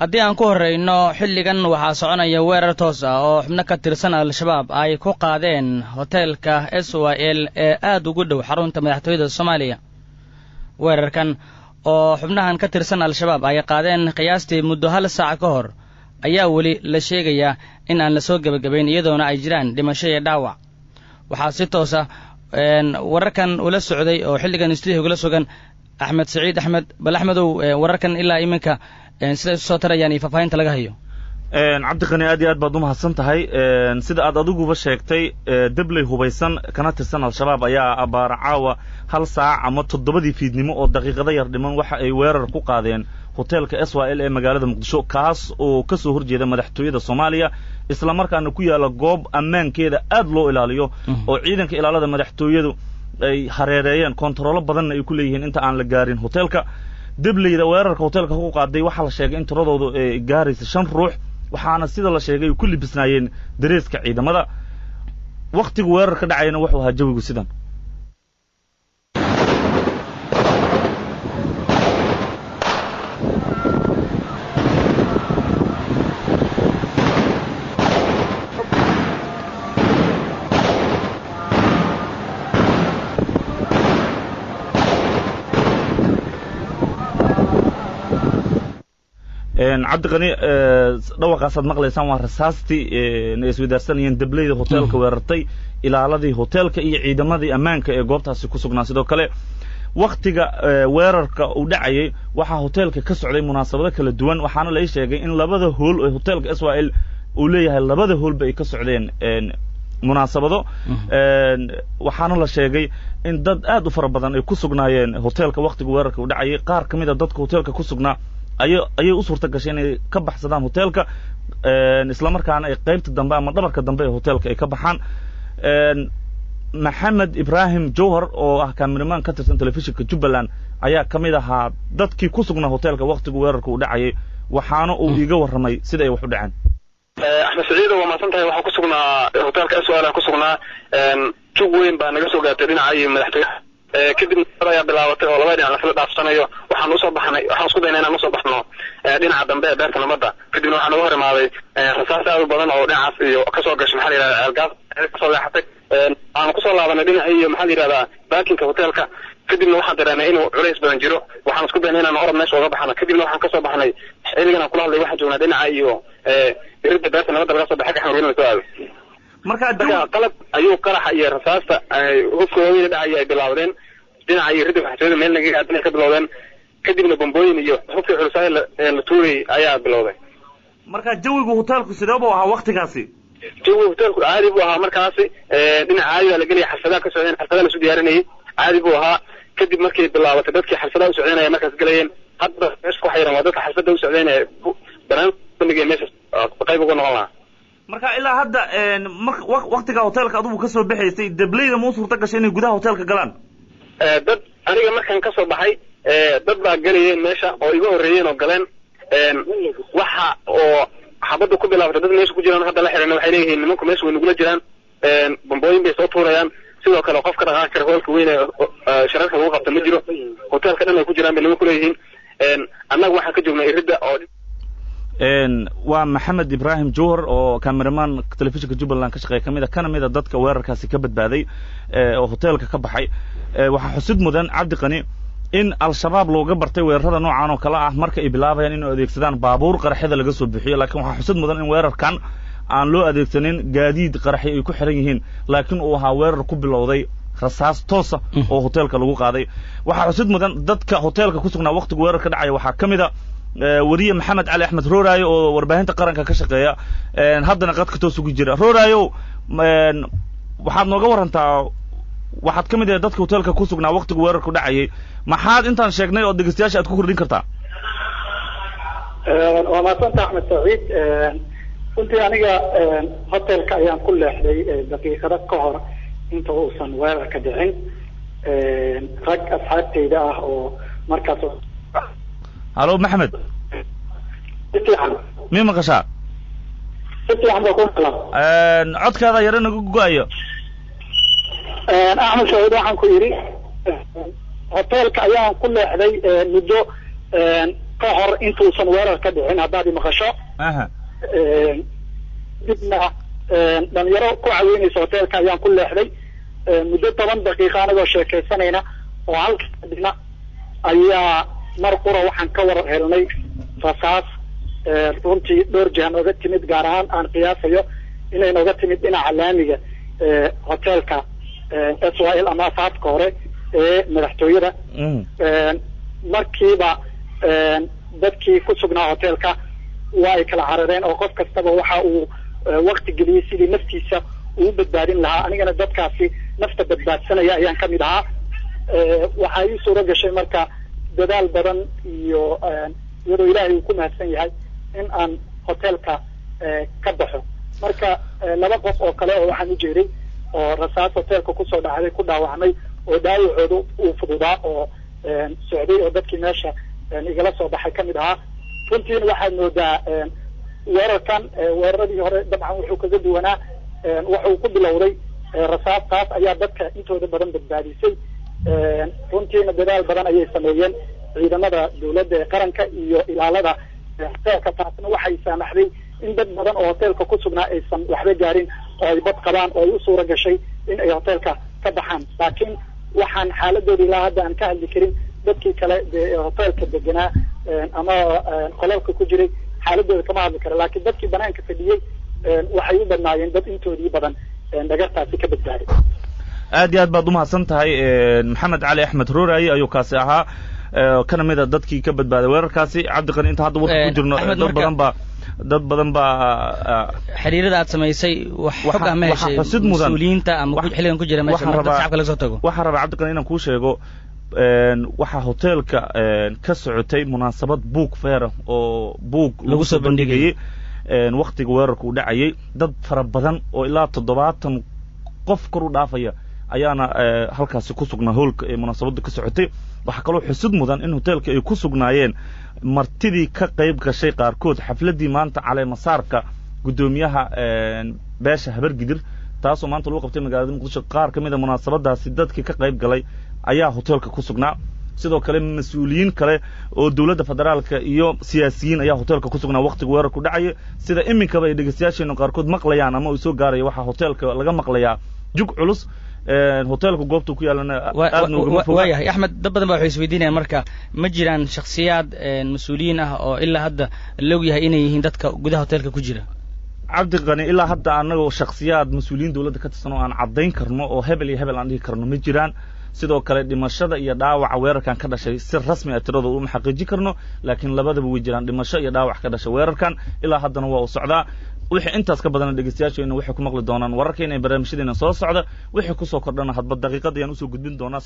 haddii aan ku horreyno xilligan waxaa soconaya weerar toos ah oo xubno ka tirsan al-shabaab ay ku qaadeen hoteelka SYL ee aad ugu dhow xarunta madaxtooyada Soomaaliya. weerarkan oo xubnahan ka tirsan al-shabaab ay qaadeen qiyaastii muddo hal saac ka hor ayaa weli la sheegayaa in aan la soo gabagabayn iyadoona ay jiraan dhimasho iyo dhaawac. waxaa si toos ah wararkan ula socday oo xilligan studio gala sugan Axmed Saciid Axmed bal Axmedow wararkan ilaa iminka sida soo tarayaan iyo faafahinta laga hayo. cabdiqani aad iyo aad baad u mahadsan tahay sida aad adiguba sheegtay dabley hubaysan kana tirsan al-shabaab ayaa abaara caawa hal saac ama 7 fiidnimo oo daqiiqada yar dhiman waxa ay weerar ku qaadeen hoteelka SYL ee magaalada Muqdisho kaas oo ka soo horjeeda madaxtooyada Soomaaliya isla markaana ku yaala goob ammaankeeda aad loo ilaaliyo oo ciidanka ilaalada madaxtooyadu ay hareereeyeen kontaroolo badan ay ku leeyihiin inta aan la gaarin hoteelka. dableyda weerarka hoteelka ku qaaday waxa la sheegay in tiradoodu ay gaarayso 5 ruux waxaana sida la sheegay ku libisnaayeen dareeska ciidamada. waqtiga weerarka dhacayna wuxuu ahaa jawigu sidan. cabdiqani dhawaqaasaad maqlaysaan waa rasaastii ay iswadaarsanayeen dableyda hoteelka weerartay ilaaladii hoteelka iyo ciidamadii ammaanka ee goobtaasi ku sugnaa. sidoo kale waqtiga weerarka uu dhacayay waxaa hoteelka ka socday munaasabado kala duwan waxaana la sheegay in labada hool ee hoteelka SYL uu leeyahay labada hoolba ay ka socdeen munaasabado. waxaana la sheegay in dad aad u fara badan ay ku sugnaayeen hoteelka waqtiga weerarka uu dhacayay. qaar kamid ah dadka hoteelka ku sugnaa ayay u suurta gashay inay ka baxsadaan hoteelka isla markaana ay qaybta dambe ama dhabarka dambe ee hoteelka ay ka baxaan. Maxamed Ibrahim Jowhar oo ah kaamiramaan ka tirsan telefishinka Jubbaland ayaa kamid ahaa dadkii ku sugnaa hoteelka waqtiga weerarka uu dhacayay waxaana uu iga warramay sida ay wax u dhaceen. Axmed Saciid waa maasantahay waxaan ku sugnaa hoteelka SYL ku sugnaa jug weyn baa naga soo gaartay dhinaca madaxtooyada kadib ayaa bilaabatay oo labada dhinac la dhaafsanayo waxaan u soo baxnay waxaan isku daynay inaan u soo baxno dhinaca dambe ee beerta nabadda kadibna waxaan uga hor imaaday rasaas aad u badan oo dhinacaas iyo ka soo gashay maxaa la yidhahdaa ceelgaas ka soo leexatay aan ku soo laabanay dhinaca iyo maxaa la yidhahdaa baakinka hoteelka kadibna waxaan dareemay inuu culays badan jiro waxaan isku daynay inaan orod meesha uga baxno kadibna waxaan ka soo baxnay xilligan aan kula hadlay waxaan joognaa dhinaca iyo iridda beerta nabadda laga soo baxay xagga xamarweyne soo aaday marka qalab ayuu qaraxa iyo rasaasta hubkooda dhacaya ay bilaawdeen dhinaca iyo ridda waxsooda meel naga aadna ka bilowdeen kadibna bombooyin iyo hubkii culusaay la tuuray ayaa bilowday. marka jawigu hoteelku sidee buu ahaa waqtigaasi? jawigu hoteelku caadi buu ahaa markaasi dhinaca caadi la geliyay xafladaha ka socdeen xafladaha la soo diyaarinayay caadi buu ahaa kadib markii bilaabatay dadkii xafladaha u socdeenaya markaas galayeen hadda meesha ku xayran waa dadka xaflada u socdeenaya barnaamijka meesha qayb uga noqon lahaa. marka ilaa hadda waqtiga hoteelka adigu ka soo baxaysay dableyda ma u suurta gashay inay gudaha hoteelka galaan? dad aniga markaan ka soo baxay dad baa galayeen meesha oo iga horreeyeen oo galeen waxa oo xabadda ku bilaabatay dad meesha ku jiraan hadda la xirayna waxay leeyihiin nimanku meesha way nagula jiraan bombooyin bay soo tuurayaan sidoo kale qofka dhaqaaqi kara hoolka weyn ee shararka lagu qabta ma jiro hoteelka dhan ay ku jiraan bay nimanku leeyihiin annaga waxaan ka joognaa iridda oo waa Maxamed Ibrahim Jowhar oo kaamiramaan telefishinka Jubbaland ka shaqeeya kamid ah kana mid ah dadka weerarkaasi ka badbaaday oo hoteelka ka baxay. waxa xusid mudan cabdiqani in al-shabaab looga bartay weerarada noocan oo kala ah marka ay bilaabayaan inay adeegsadaan baabuur qaraxyada laga soo bixiyo laakiin waxa xusid mudan in weerarkan aan loo adeegsanin gaadiid qaraxyo ay ku xiran yihiin laakiin uu ahaa weerar ku bilowday rasaas toos ah oo hoteelka lagu qaaday. waxa xusid mudan dadka hoteelka ku sugnaa waqtiga weerarka dhacaya waxaa kamid ah wariye Maxamed Cali Axmed Rooraayo oo warbaahinta qaranka ka shaqeeya haddana qadka toos ugu jira. Rooraayo waxaad nooga warantaa waxaad kamid ah dadka hoteelka ku sugnaa waqtiga weerarku dhacayay maxaad intaan sheegnay oo dhageystayaasha aad ku kordhin kartaa? waa maasanta Axmed Saciid runtii aniga hoteelka ayaan ku leexday daqiiqado ka hor inta uusan weerarka dhicin rag asxaabteyda ah oo markaas halo Maxamed mii maqashaa? codkaada yara nagu go'ayo. Axmed Saciid waxaan ku yidhi hoteelka ayaan ku leexday muddo ka hor intuusan weerar ka dhicin haddaad maqasho dibna dhalinyaro ku caweynaysa hoteelka ayaan ku leexday muddo 10 daqiiqo anagoo sheekaysanayna oo halka dhina ayaa mar qura waxaan ka war helnay rasaas runtii dhowr jeer nooga timid gaar ahaan aan qiyaasayo inay nooga timid dhinaca laamiga hoteelka SYL ama afaafka hore ee madaxtooyada markiiba dadkii ku sugnaa hoteelka waa ay kala carareen oo qof kastaba waxa uu waqti geliyay sidii naftiisa uu badbaadin lahaa anigana dadkaasi nafta badbaadsanaya ayaan kamid ahaa waxaa ii suuro gashay marka dadaal badan iyo iyadoo ilaahay uu ku mahadsan yahay in aan hoteelka ka baxo marka laba qof oo kale oo waxaan u jeeday oo rasaas hoteelka kusoo dhacday ku dhaawacmay oo dhaawacoodu uu fududaa oo socday oo dadkii meesha igala soo baxay kamid ahaa runtiina waxaad moodaa weerarkan weeraradii hore dabcan wuxuu kaga duwanaa wuxuu ku bilowday rasaastaas ayaa dadka intooda badan badbaadisay runtiina dadaal badan ayay sameeyeen ciidamada dawladda ee qaranka iyo ilaalada hoteelka taasna waxay saamaxday in dad badan oo hoteelka ku sugnaa aysan waxba gaarin oo ay bad qabaan oo ay u suura gashay in ay hoteelka ka baxaan laakiin waxaan xaaladooda ilaa hadda aan ka hadli karin dadkii kale hoteelka deganaa ama qolalka ku jiray xaaladooda kama hadli kara laakiin dadkii banaanka fadhiyey waxay u badnaayeen dad intoodii badan dhagartaasi ka badbaaday aad iyo aad baad umahadsan tahay maxamed cali axmed rooraaye ayuu kaasi ahaa kana mid a dadkii ka badbaaday weerarkaasi cabdiqani inta hadda warka ku jirno dad badan baa xiriirada aad samaysay wax xog ah ma heshay mas-uuliyiinta ama xilligan ku jira meesha marka shacabka laga soo tago waxaan rabaa cabdiqani inaan kuu sheego waxaa hoteelka ka socotay munaasabad buug feera oo buug lagu soo bandhigayay waktiga weerarka uu dhacayay dad fara badan oo ilaa 70 qof kor u dhaafaya ayaana halkaasi ku sugnaa hoolka ee munaasabadu ka socotay waxa kaloo xusud mudan in hoteelka ay ku sugnaayeen martidii ka qayb gashay qaarkood xafladii maanta caleemasaarka gudoomiyaha beesha habargidir taasoo maanta lagu qabtay magaalada muqdisho qaar ka mid a munaasabadaasi dadkii ka qayb galay ayaa hoteelka ku sugnaa sidoo kale mas-uuliyiin kale oo dawladda federaalka iyo siyaasiyiin ayaa hoteelka ku sugnaa waqtiga weerarku dhacaya sida iminkaba ay dhegeystayaasheenu qaarkood maqlayaan ama uu soo gaaraya waxaa hoteelka laga maqlayaa jug culus hoteelka goobta ku yaalana aad nooga fogaa waayahay axmed dad badan baa waxay isweydiinayaan marka ma jiraan shakhsiyaad mas-uuliyiin ah oo ilaa hadda log yahay inay yihiin dadka gudaha hoteelka ku jira cabdiqani ilaa hadda anagoo shakhsiyaad mas-uuliyiin dawladda ka tirsan oo aan caddayn karno oo hebel iyo hebel aan dhihi karno ma jiraan sidoo kale dhimashada iyo dhaawaca weerarkan ka dhashay si rasmi ah tiradooda uma xaqiijin karno laakiin labadaba way jiraan dhimasho iyo dhaawac ka dhashay weerarkan ilaa haddana waa u socdaa wixii intaas ka badan dhegeystayaasheena waxay ku maqli doonaan wararkeena ee barnaamijyadeena soo socda wixii ku soo kordhana hadba daqiiqad ayaan usoo gudbin doonaa